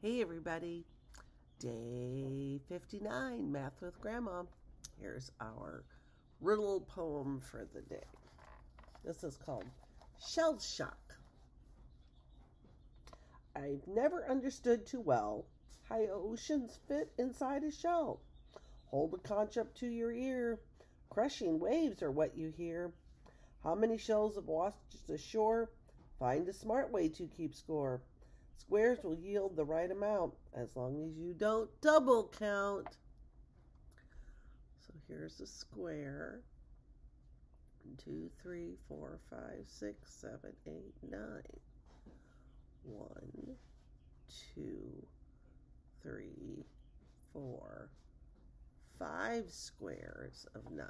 Hey everybody, day 59, Math with Grandma. Here's our riddle poem for the day. This is called Shell Shock. I've never understood too well how oceans fit inside a shell. Hold a conch up to your ear, crushing waves are what you hear. How many shells have washed ashore? Find a smart way to keep score. Squares will yield the right amount as long as you don't double count. So here's a square. 2, 3, 4, 5, 6, 7, 8, 9. 1, 2, 3, 4, 5 squares of 9.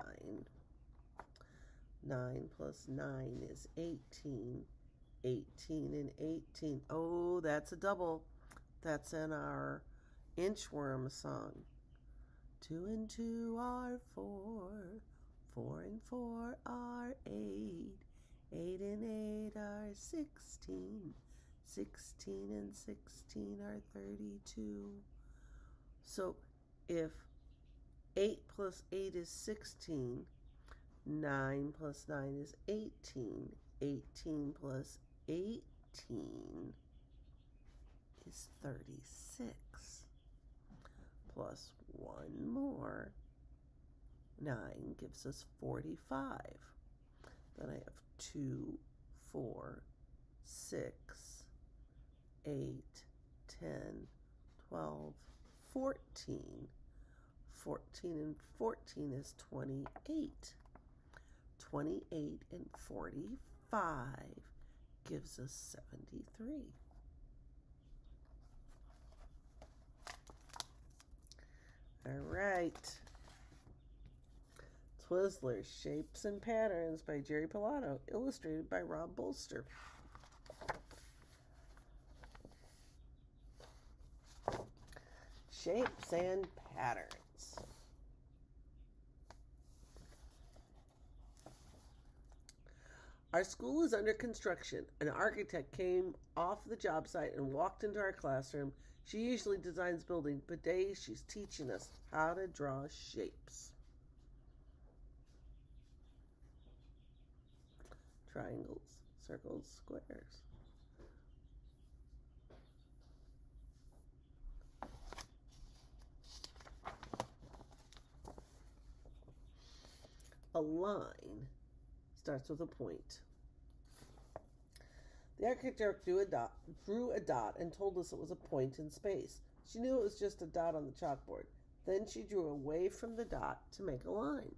9 plus 9 is 18. 18 and 18. Oh, that's a double. That's in our inchworm song. 2 and 2 are 4. 4 and 4 are 8. 8 and 8 are 16. 16 and 16 are 32. So if 8 plus 8 is 16, 9 plus 9 is 18. 18 plus 18 is 36. Plus 1 more. 9 gives us 45. Then I have 2, 4, 6, 8, 10, 12, 14. 14 and 14 is 28. 28 and 45 gives us 73. All right. Twizzzlers, Shapes and Patterns by Jerry Pallotta, illustrated by Rob Bolster. Shapes and Patterns. Our school is under construction. An architect came off the job site and walked into our classroom. She usually designs buildings, but today she's teaching us how to draw shapes. Triangles, circles, squares. A line starts with a point. The architect drew a dot and told us it was a point in space. She knew it was just a dot on the chalkboard. Then she drew away from the dot to make a line.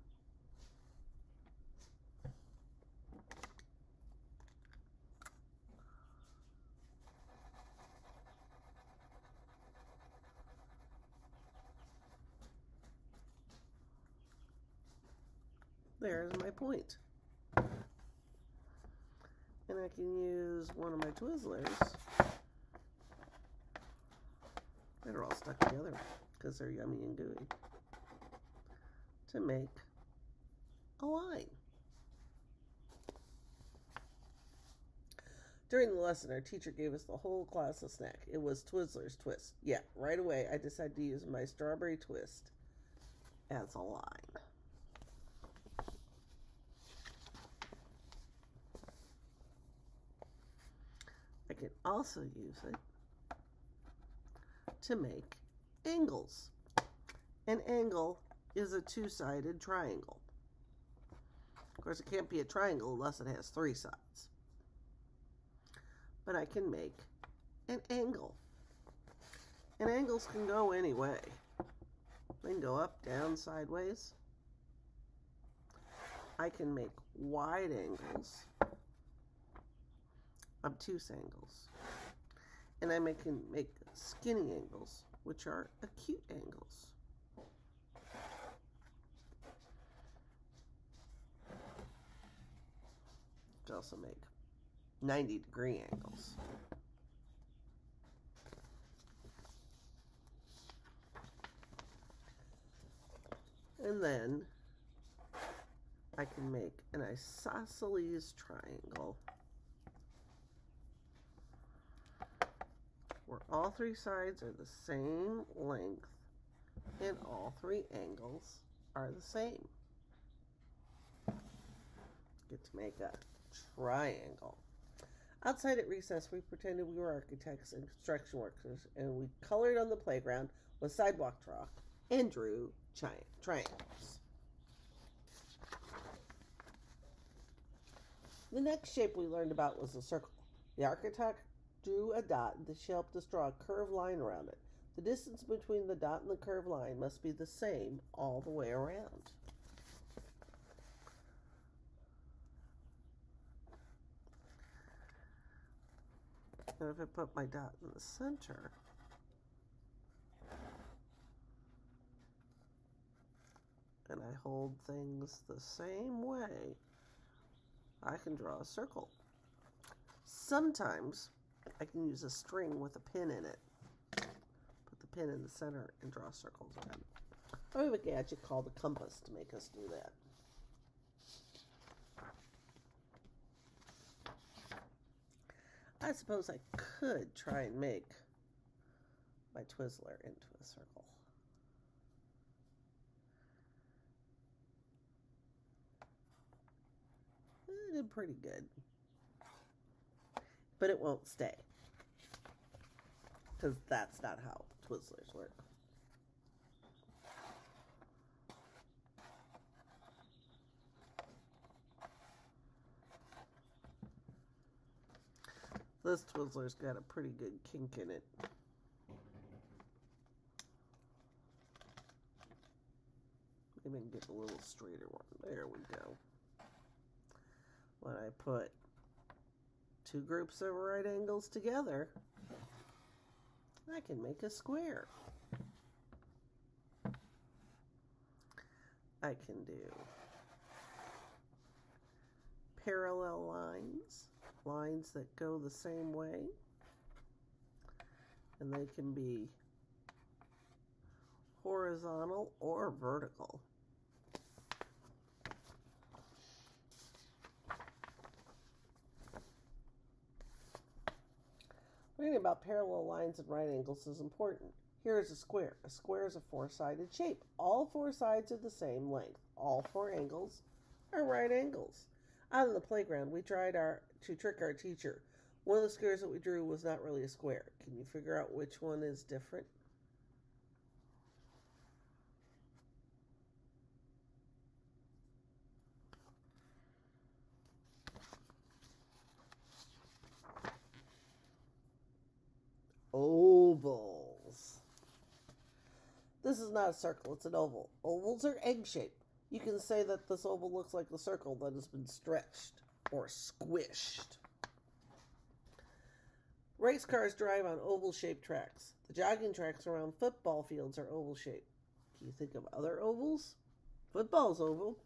There's my point. And I can use one of my Twizzzlers. They're all stuck together because they're yummy and gooey. To make a line. During the lesson, our teacher gave us the whole class a snack. It was Twizzzlers Twist. Yeah, right away I decided to use my strawberry twist as a line. I can also use it to make angles. An angle is a two-sided triangle. Of course, it can't be a triangle unless it has 3 sides. But I can make an angle. And angles can go any way. They can go up, down, sideways. I can make wide angles. Obtuse angles. And I can make skinny angles, which are acute angles. You can also make 90-degree angles. And then I can make an isosceles triangle where all three sides are the same length and all three angles are the same. Get to make a triangle. Outside at recess, we pretended we were architects and construction workers, and we colored on the playground with sidewalk chalk and drew triangles. The next shape we learned about was a circle. The architect drew a dot and she helped us draw a curved line around it. The distance between the dot and the curved line must be the same all the way around. And if I put my dot in the center, and I hold things the same way, I can draw a circle. Sometimes I can use a string with a pin in it. Put the pin in the center and draw circles around it. I have a gadget called a compass to make us do that. I suppose I could try and make my Twizzler into a circle. I did pretty good. But it won't stay. Because that's not how Twizzlers work. This Twizzler's got a pretty good kink in it. Maybe I can get a little straighter one. There we go. When I put two groups of right angles together, I can make a square. I can do parallel lines, lines that go the same way, and they can be horizontal or vertical. Learning about parallel lines and right angles is important. Here is a square. A square is a four-sided shape. All four sides are the same length. All four angles are right angles. Out on the playground, we tried to trick our teacher. One of the squares that we drew was not really a square. Can you figure out which one is different? Ovals. This is not a circle, it's an oval. Ovals are egg-shaped. You can say that this oval looks like the circle that has been stretched or squished. Race cars drive on oval-shaped tracks. The jogging tracks around football fields are oval-shaped. Can you think of other ovals? Football's oval.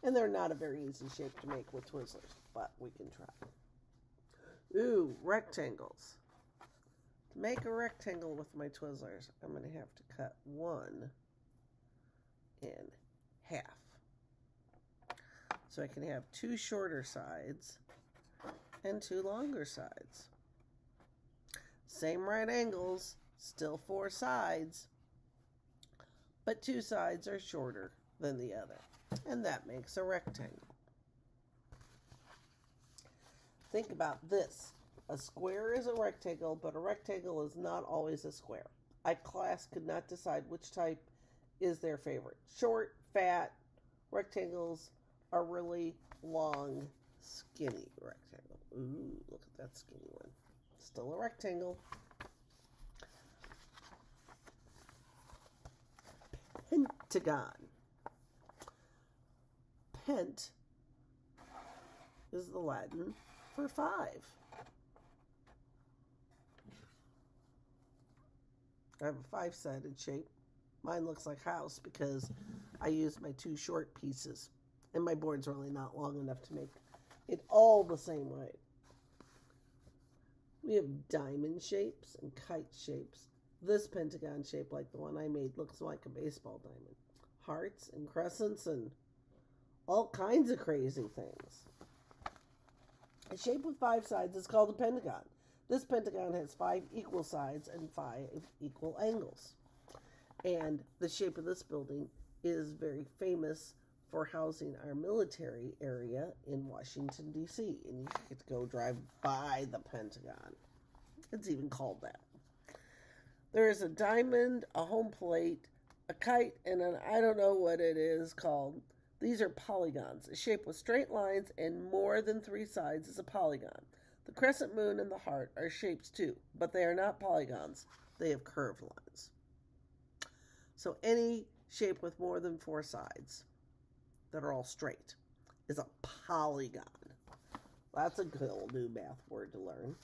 And they're not a very easy shape to make with Twizzlers, but we can try. Ooh, rectangles. To make a rectangle with my Twizzlers, I'm going to have to cut one in half. So I can have two shorter sides and two longer sides. Same right angles, still four sides, but two sides are shorter than the other. And that makes a rectangle. Think about this. A square is a rectangle, but a rectangle is not always a square. Our class could not decide which type is their favorite. Short, fat, rectangles are really long, skinny rectangle. Ooh, look at that skinny one. Still a rectangle. Pentagon. Pent is the Latin for five. I have a five-sided shape. Mine looks like house because I used my two short pieces. And my board's really not long enough to make it all the same way. We have diamond shapes and kite shapes. This pentagon shape, like the one I made, looks like a baseball diamond. Hearts and crescents and all kinds of crazy things. A shape with five sides is called a pentagon. This pentagon has 5 equal sides and 5 equal angles. And the shape of this building is very famous for housing our military area in Washington, D.C. And you get to go drive by the Pentagon. It's even called that. There is a diamond, a home plate, a kite, and an I don't know what it is called. These are polygons. A shape with straight lines and more than 3 sides is a polygon. The crescent moon and the heart are shapes too, but they are not polygons. They have curved lines. So any shape with more than 4 sides that are all straight is a polygon. That's a good old new math word to learn.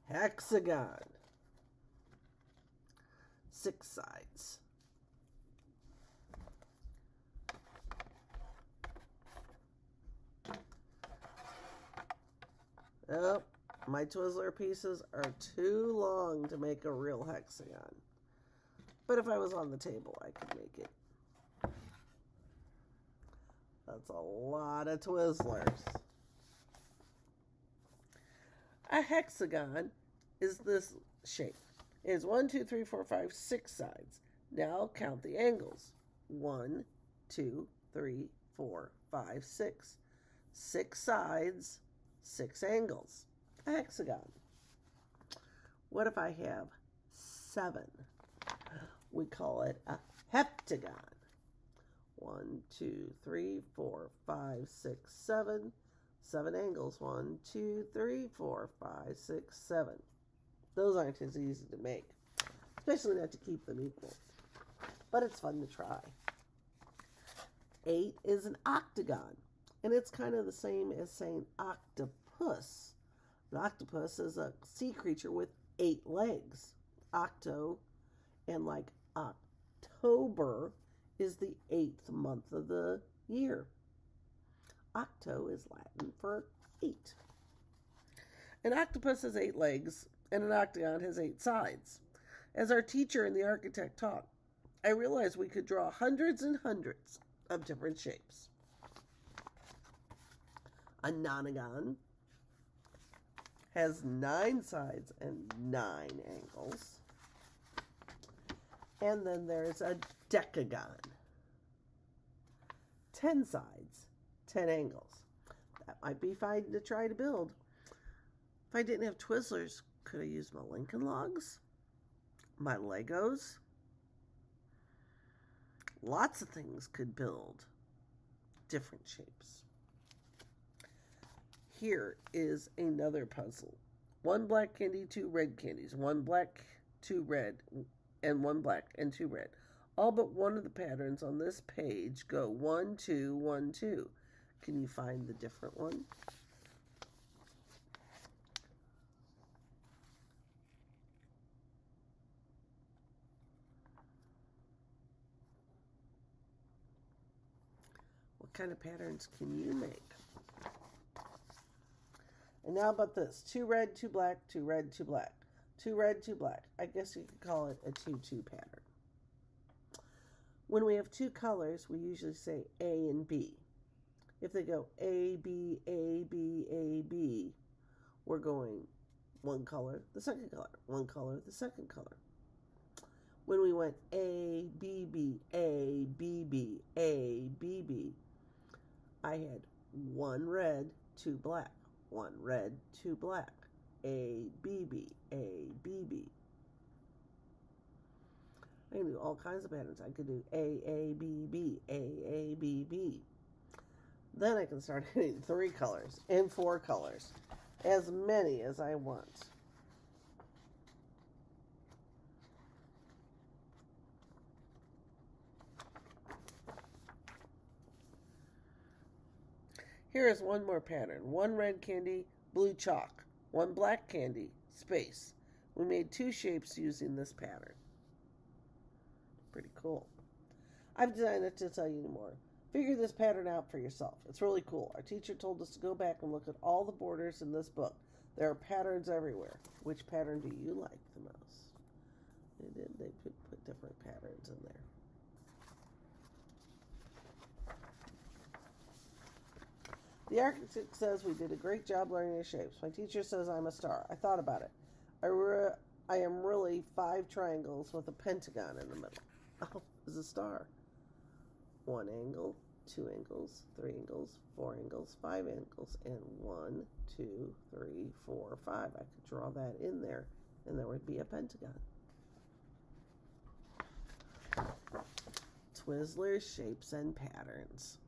Hexagon. 6 sides. Oh, my Twizzler pieces are too long to make a real hexagon. But if I was on the table, I could make it. That's a lot of Twizzlers. A hexagon is this shape. It has 1, 2, 3, 4, 5, 6 sides. Now count the angles. 1, 2, 3, 4, 5, 6. 6 sides, 6 angles. A hexagon. What if I have 7? We call it a heptagon. 1, 2, 3, 4, 5, 6, 7. 7 angles. 1, 2, 3, 4, 5, 6, 7. Those aren't as easy to make, especially not to keep them equal. But it's fun to try. 8 is an octagon, and it's kind of the same as saying octopus. An octopus is a sea creature with 8 legs. Octo, and like October is the 8th month of the year. Octo is Latin for 8. An octopus has 8 legs, and an octagon has 8 sides. As our teacher and the architect taught, I realized we could draw hundreds and hundreds of different shapes. A nonagon has 9 sides and 9 angles. And then there's a decagon. 10 sides, 10 angles. That might be fine to try to build. If I didn't have Twizzlers, could I use my Lincoln Logs? My Legos? Lots of things could build different shapes. Here is another puzzle. 1 black candy, 2 red candies. 1 black, 2 red, and 1 black and 2 red. All but one of the patterns on this page go 1, 2, 1, 2. Can you find the different one? What kind of patterns can you make? And now about this. 2 red, 2 black, 2 red, 2 black. 2 red, 2 black. I guess you could call it a 2-2 pattern. When we have 2 colors, we usually say A and B. If they go A, B, A, B, A, B, we're going 1 color, the second color, 1 color, the second color. When we went A, B, B, A, B, B, A, B, B, I had 1 red, 2 black. 1 red, 2 black. A, B, B, A, B, B. I can do all kinds of patterns. I could do A, B, B, A, B, B. Then I can start hitting 3 colors and 4 colors. As many as I want. Here is one more pattern. 1 red candy, blue chalk. 1 black candy, space. We made 2 shapes using this pattern. Pretty cool. I've designed it to tell you more. Figure this pattern out for yourself. It's really cool. Our teacher told us to go back and look at all the borders in this book. There are patterns everywhere. Which pattern do you like the most? They put different patterns in there. The architect says we did a great job learning the shapes. My teacher says I'm a star. I thought about it. I am really 5 triangles with a pentagon in the middle. Oh, it's a star. 1 angle, 2 angles, 3 angles, 4 angles, 5 angles, and 1, 2, 3, 4, 5. I could draw that in there, and there would be a pentagon. Twizzlers, shapes, and patterns.